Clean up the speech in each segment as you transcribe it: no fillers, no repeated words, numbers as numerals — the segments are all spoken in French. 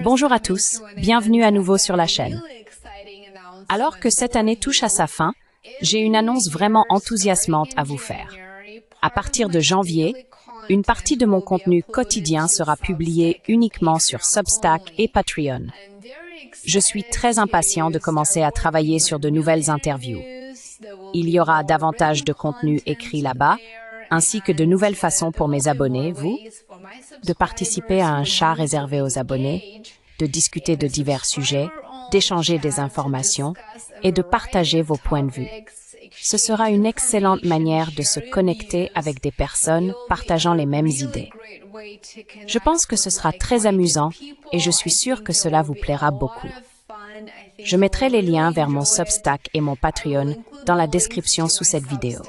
Bonjour à tous, bienvenue à nouveau sur la chaîne. Alors que cette année touche à sa fin, j'ai une annonce vraiment enthousiasmante à vous faire. À partir de janvier, une partie de mon contenu quotidien sera publiée uniquement sur Substack et Patreon. Je suis très impatient de commencer à travailler sur de nouvelles interviews. Il y aura davantage de contenu écrit là-bas, ainsi que de nouvelles façons pour mes abonnés, vous, de participer à un chat réservé aux abonnés, de discuter de divers sujets, d'échanger des informations et de partager vos points de vue. Ce sera une excellente manière de se connecter avec des personnes partageant les mêmes idées. Je pense que ce sera très amusant et je suis sûre que cela vous plaira beaucoup. Je mettrai les liens vers mon Substack et mon Patreon dans la description sous cette vidéo.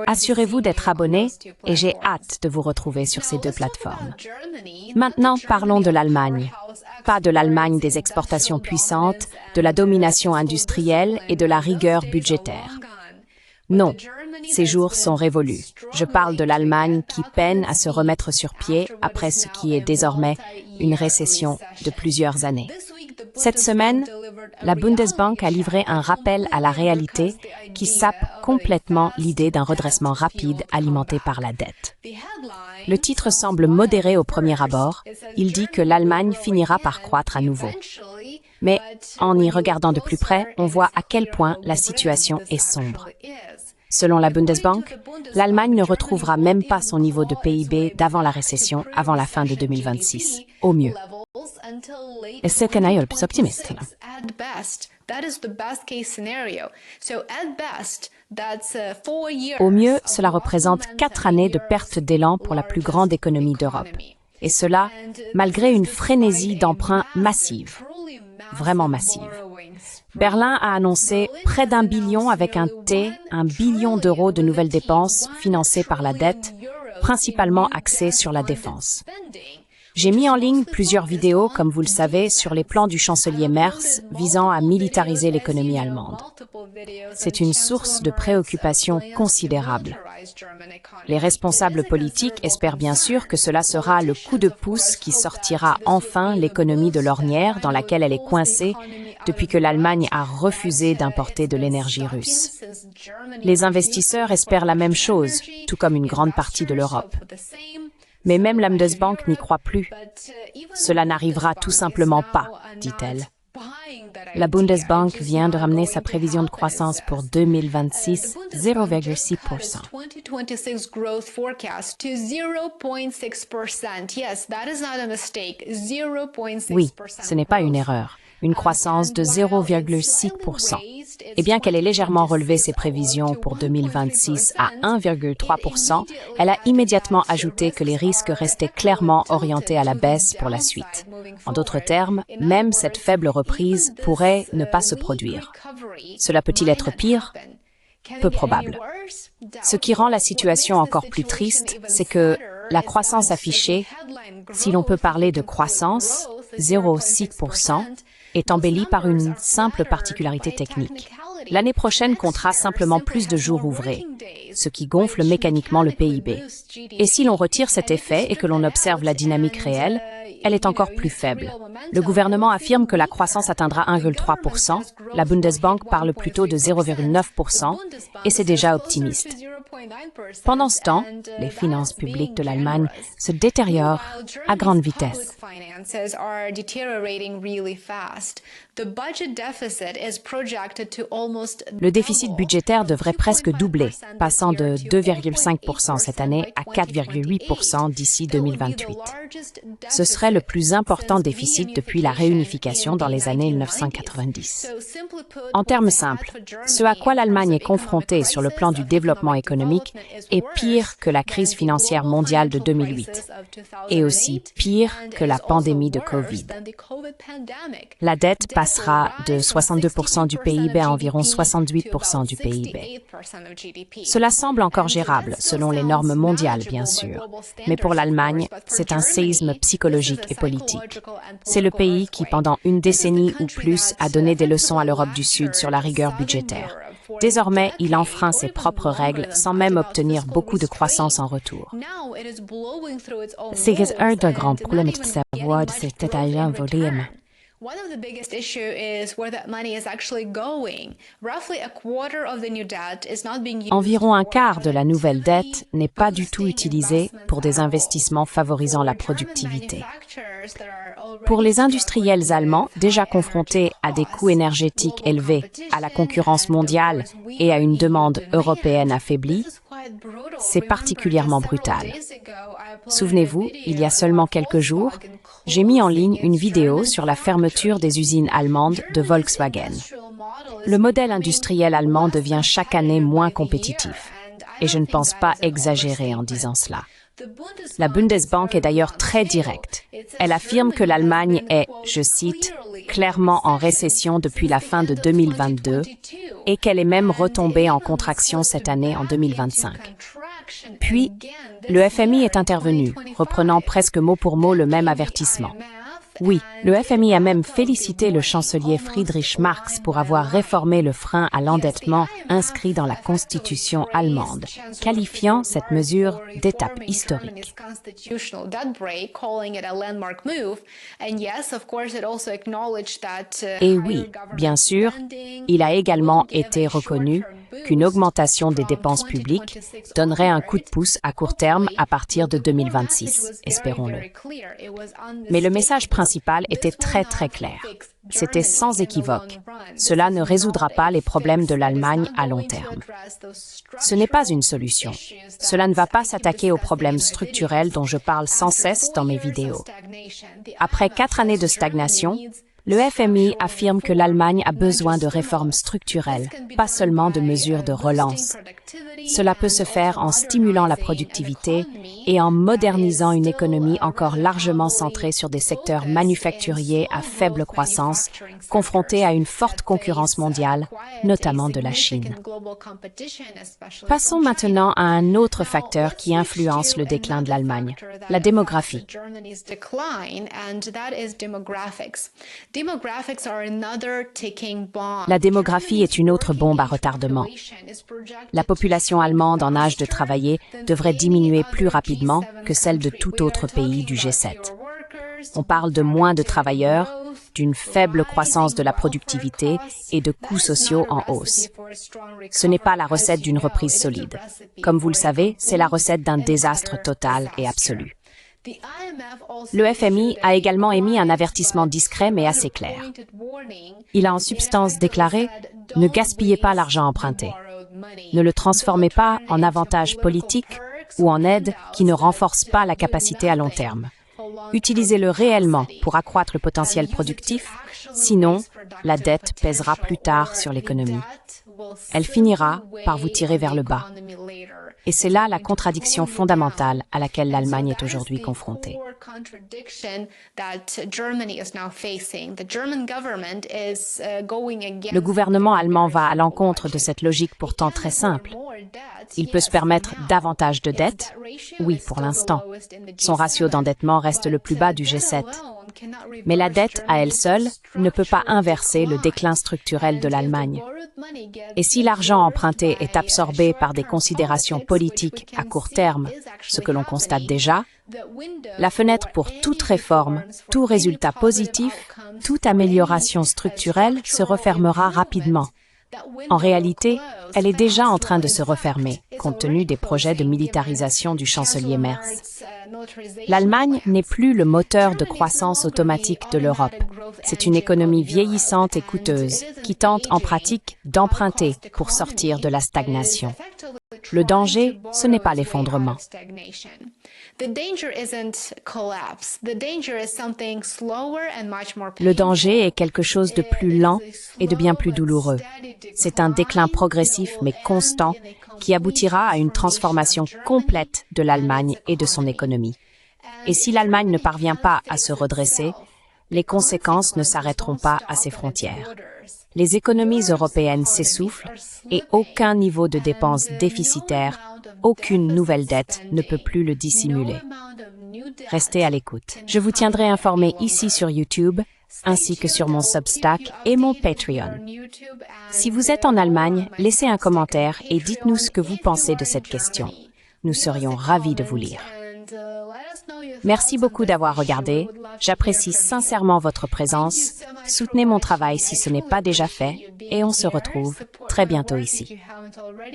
Assurez-vous d'être abonné et j'ai hâte de vous retrouver sur ces deux plateformes. Maintenant, parlons de l'Allemagne. Pas de l'Allemagne des exportations puissantes, de la domination industrielle et de la rigueur budgétaire. Non, ces jours sont révolus. Je parle de l'Allemagne qui peine à se remettre sur pied après ce qui est désormais une récession de plusieurs années. Cette semaine, la Bundesbank a livré un rappel à la réalité qui sape complètement l'idée d'un redressement rapide alimenté par la dette. Le titre semble modéré au premier abord. Il dit que l'Allemagne finira par croître à nouveau. Mais en y regardant de plus près, on voit à quel point la situation est sombre. Selon la Bundesbank, l'Allemagne ne retrouvera même pas son niveau de PIB d'avant la récession avant la fin de 2026, au mieux. Et c'est qu'un œil le plus optimiste. Au mieux, cela représente 4 années de perte d'élan pour la plus grande économie d'Europe. Et cela, malgré une frénésie d'emprunts massive. Vraiment massive. Berlin a annoncé près d'1 billion avec un T, 1 billion d'euros de nouvelles dépenses financées par la dette, principalement axées sur la défense. J'ai mis en ligne plusieurs vidéos, comme vous le savez, sur les plans du chancelier Merz visant à militariser l'économie allemande. C'est une source de préoccupation considérable. Les responsables politiques espèrent bien sûr que cela sera le coup de pouce qui sortira enfin l'économie de l'ornière dans laquelle elle est coincée depuis que l'Allemagne a refusé d'importer de l'énergie russe. Les investisseurs espèrent la même chose, tout comme une grande partie de l'Europe. Mais même la Bundesbank n'y croit plus. Cela n'arrivera tout simplement pas, dit-elle. La Bundesbank vient de ramener sa prévision de croissance pour 2026, 0,6%. Oui, ce n'est pas une erreur. Une croissance de 0,6%. Et bien qu'elle ait légèrement relevé ses prévisions pour 2026 à 1,3%, elle a immédiatement ajouté que les risques restaient clairement orientés à la baisse pour la suite. En d'autres termes, même cette faible reprise pourrait ne pas se produire. Cela peut-il être pire? Peu probable. Ce qui rend la situation encore plus triste, c'est que la croissance affichée, si l'on peut parler de croissance, 0,6%, est embellie par une simple particularité technique. L'année prochaine comptera simplement plus de jours ouvrés, ce qui gonfle mécaniquement le PIB. Et si l'on retire cet effet et que l'on observe la dynamique réelle, elle est encore plus faible. Le gouvernement affirme que la croissance atteindra 1,3%, la Bundesbank parle plutôt de 0,9%, et c'est déjà optimiste. Pendant ce temps, les finances publiques de l'Allemagne se détériorent à grande vitesse. Le déficit budgétaire devrait presque doubler, passant de 2,5% cette année à 4,8% d'ici 2028. Ce serait le plus important déficit depuis la réunification dans les années 1990. En termes simples, ce à quoi l'Allemagne est confrontée sur le plan du développement économique est pire que la crise financière mondiale de 2008 et aussi pire que la pandémie de Covid. La dette passera de 62% du PIB à environ 68% du PIB. Cela semble encore gérable, selon les normes mondiales, bien sûr. Mais pour l'Allemagne, c'est un séisme psychologique et politique. C'est le pays qui, pendant une décennie ou plus, a donné des leçons à l'Europe du Sud sur la rigueur budgétaire. Désormais, il enfreint ses propres règles sans même obtenir beaucoup de croissance en retour. C'est un des grands problèmes de savoir de cet italien volume. One of the biggest issues is where that money is actually going. Roughly a quarter of the new debt is not being used. Environ un quart de la nouvelle dette n'est pas du tout utilisée pour des investissements favorisant la productivité. Pour les industriels allemands, déjà confrontés à des coûts énergétiques élevés, à la concurrence mondiale et à une demande européenne affaiblie, c'est particulièrement brutal. Souvenez-vous, il y a seulement quelques jours, j'ai mis en ligne une vidéo sur la fermeture des usines allemandes de Volkswagen. Le modèle industriel allemand devient chaque année moins compétitif. Et je ne pense pas exagérer en disant cela. La Bundesbank est d'ailleurs très directe. Elle affirme que l'Allemagne est, je cite, « clairement en récession depuis la fin de 2022 » et qu'elle est même retombée en contraction cette année en 2025. Puis, le FMI est intervenu, reprenant presque mot pour mot le même avertissement. Oui, le FMI a même félicité le chancelier Friedrich Marx pour avoir réformé le frein à l'endettement inscrit dans la Constitution allemande, qualifiant cette mesure d'étape historique. Et oui, bien sûr, il a également été reconnu qu'une augmentation des dépenses publiques donnerait un coup de pouce à court terme à partir de 2026, espérons-le. Mais le message principal était très clair. C'était sans équivoque. Cela ne résoudra pas les problèmes de l'Allemagne à long terme. Ce n'est pas une solution. Cela ne va pas s'attaquer aux problèmes structurels dont je parle sans cesse dans mes vidéos. Après 4 années de stagnation, le FMI affirme que l'Allemagne a besoin de réformes structurelles, pas seulement de mesures de relance. Cela peut se faire en stimulant la productivité et en modernisant une économie encore largement centrée sur des secteurs manufacturiers à faible croissance, confrontés à une forte concurrence mondiale, notamment de la Chine. Passons maintenant à un autre facteur qui influence le déclin de l'Allemagne, la démographie. La démographie est une autre bombe à retardement. La population allemande en âge de travailler devrait diminuer plus rapidement que celle de tout autre pays du G7. On parle de moins de travailleurs, d'une faible croissance de la productivité et de coûts sociaux en hausse. Ce n'est pas la recette d'une reprise solide. Comme vous le savez, c'est la recette d'un désastre total et absolu. Le FMI a également émis un avertissement discret mais assez clair. Il a en substance déclaré « Ne gaspillez pas l'argent emprunté. Ne le transformez pas en avantage politique ou en aide qui ne renforce pas la capacité à long terme. Utilisez-le réellement pour accroître le potentiel productif, sinon la dette pèsera plus tard sur l'économie. Elle finira par vous tirer vers le bas. Et c'est là la contradiction fondamentale à laquelle l'Allemagne est aujourd'hui confrontée. Le gouvernement allemand va à l'encontre de cette logique pourtant très simple. Il peut se permettre davantage de dettes, oui pour l'instant. Son ratio d'endettement reste le plus bas du G7. Mais la dette à elle seule ne peut pas inverser le déclin structurel de l'Allemagne. Et si l'argent emprunté est absorbé par des considérations politiques à court terme, ce que l'on constate déjà, la fenêtre pour toute réforme, tout résultat positif, toute amélioration structurelle se refermera rapidement. En réalité, elle est déjà en train de se refermer, compte tenu des projets de militarisation du chancelier Merz. L'Allemagne n'est plus le moteur de croissance automatique de l'Europe. C'est une économie vieillissante et coûteuse, qui tente en pratique d'emprunter pour sortir de la stagnation. Le danger, ce n'est pas l'effondrement. Le danger est quelque chose de plus lent et de bien plus douloureux. C'est un déclin progressif mais constant qui aboutira à une transformation complète de l'Allemagne et de son économie. Et si l'Allemagne ne parvient pas à se redresser, les conséquences ne s'arrêteront pas à ses frontières. Les économies européennes s'essoufflent et aucun niveau de dépenses déficitaire, aucune nouvelle dette ne peut plus le dissimuler. Restez à l'écoute. Je vous tiendrai informé ici sur YouTube ainsi que sur mon Substack et mon Patreon. Si vous êtes en Allemagne, laissez un commentaire et dites-nous ce que vous pensez de cette question. Nous serions ravis de vous lire. Merci beaucoup d'avoir regardé. J'apprécie sincèrement votre présence. Soutenez mon travail si ce n'est pas déjà fait et on se retrouve très bientôt ici.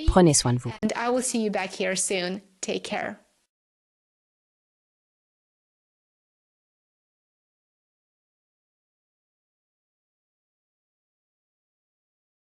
Prenez soin de vous. And I will see you back here soon. Take care.